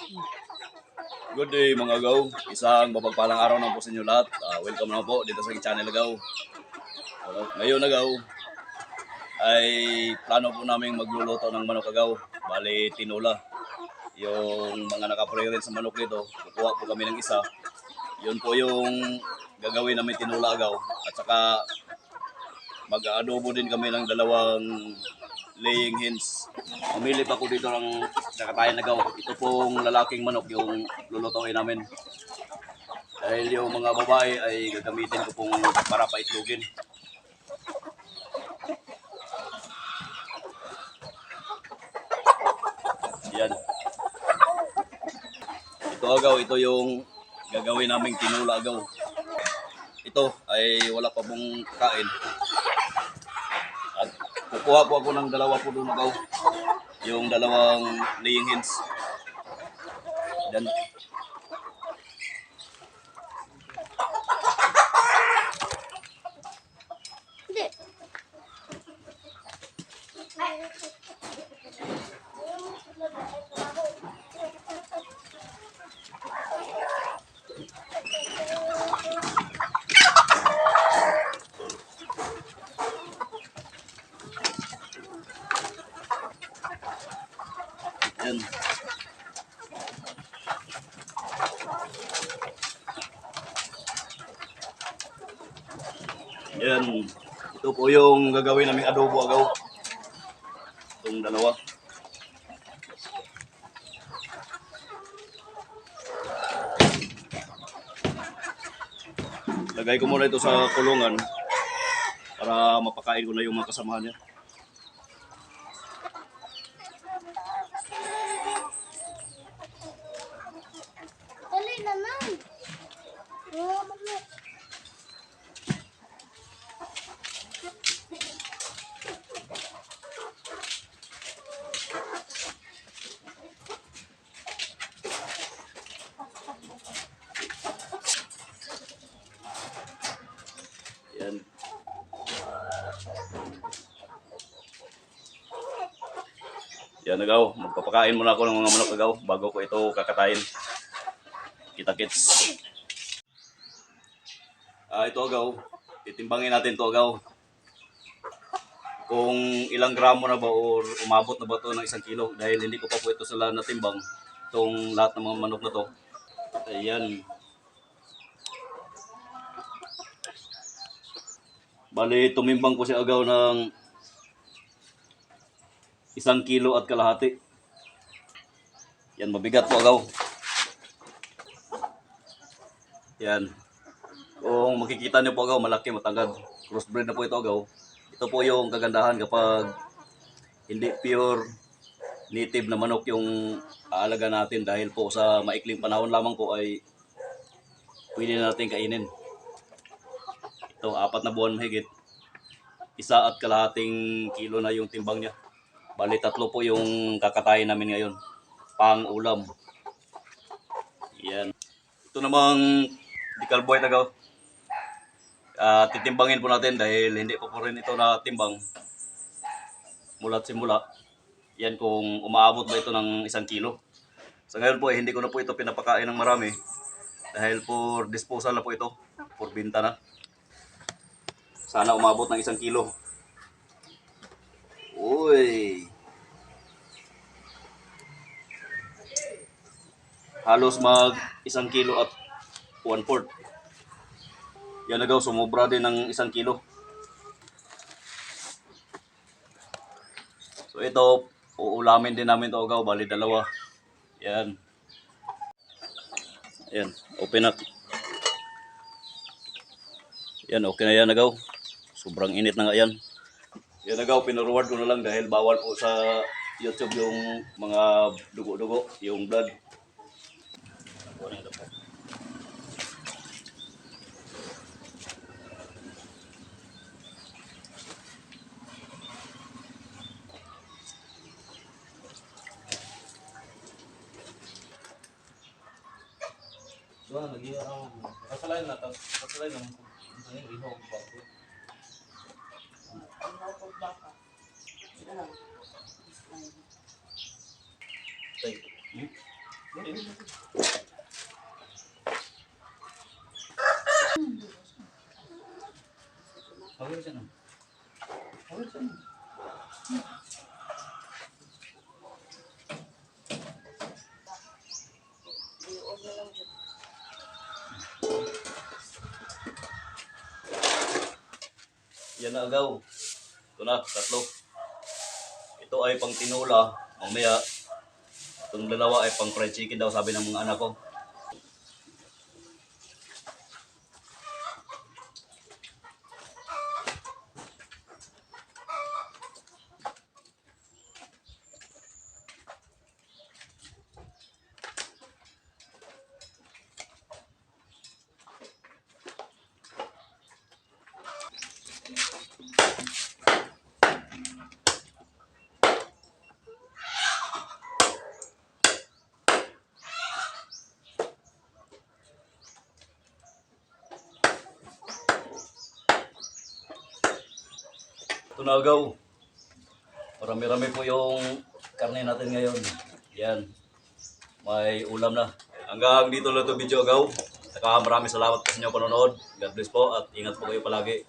Good day mga agaw. Isang mapagpalang araw na po sa inyo lahat. Welcome na po dito sa aking channel agaw. Ngayon agaw ay plano po namin magluluto ng manok agaw. Bali tinula. Yung mga nakaprerin sa manok dito, kukuha po kami ng isa. Yun po yung gagawin namin tinula agaw. At saka mag-adobo din kami ng dalawang laying hens. Mamili pa ko dito ng kakatayan agaw. Ito pong lalaking manok yung lulutuin namin. Dahil yung mga babae ay gagamitin ko pong para paitlogin. Yan. Ito agaw, ito yung gagawin naming tinula agaw. Ito ay wala pa pong kain. At kukuha po ako ng dalawa po doon agaw. Yung dalawang laying hens. Yan. Yan. Yan. Ito po yung gagawin naming adobo agaw. Itong dalawa. Lagay ko muna ito sa kulungan para mapakain ko na yung mga kasamahan niya. Dali naman. Oh, mama. Yan. Yan agaw, magpapakain muna ako ng mga manok agaw bago ko ito kakatayin. Kita-kits. Ito agaw, titimbangin natin ito agaw. Kung ilang gramo na ba o umabot na ba ito ng 1 kilo dahil hindi ko pa po ito sila natimbang itong lahat ng mga manok na to. Ayan. Bali, tumimbang ko si agaw ng 1 kilo at kalahati. Yan, mabigat po agaw. Yan. Kung makikita niyo po agaw, malaki, matangad. Crossbreed na po ito agaw. Ito po yung kagandahan kapag hindi pure native na manok yung aalaga natin dahil po sa maikling panahon lamang po ay pwede na natin kainin. Ito, 4 na buwan mahigit. 1 at kalahating kilo na yung timbang niya. Bali, 3 po yung kakatayin namin ngayon. Pang ulam. Yan. Ito namang decal boy tagaw. Titimbangin po natin dahil hindi po rin ito natimbang mula't simula. Yan kung umaabot ba ito ng 1 kilo. Sa ngayon po hindi ko na po ito pinapakain ng marami dahil for disposal na po ito, for binta na. Sana umabot ng 1 kilo. Uy! Halos mag 1 kilo at 1/4. Yan agaw, sumobra din ng 1 kilo. So ito, uulamin din namin ito agaw, bali dalawa. Yan. Yan, open up. Yan, okay na yan agaw. Sobrang init na nga yan. Yan agaw, pinareward ko na lang dahil bawal po sa YouTube yung mga dugo-dugo, yung blood. Doon, nag-iwa ako. Kasalain na, kasalain naman ko. Ito yung ihog ba ko. Tay. Hawil siya na. Hawil siya na. Yan na agaw. Ito na, tatlo. Ito ay pang tinula. Mamaya, itong dalawa ay pang fried chicken daw sabi ng mga anak ko. Ito na agaw. Marami-rami po yung karne natin ngayon. Yan. May ulam na. Hanggang dito lang ito video agaw. Saka maraming salamat po sa inyo panonood. God bless po at ingat po kayo palagi.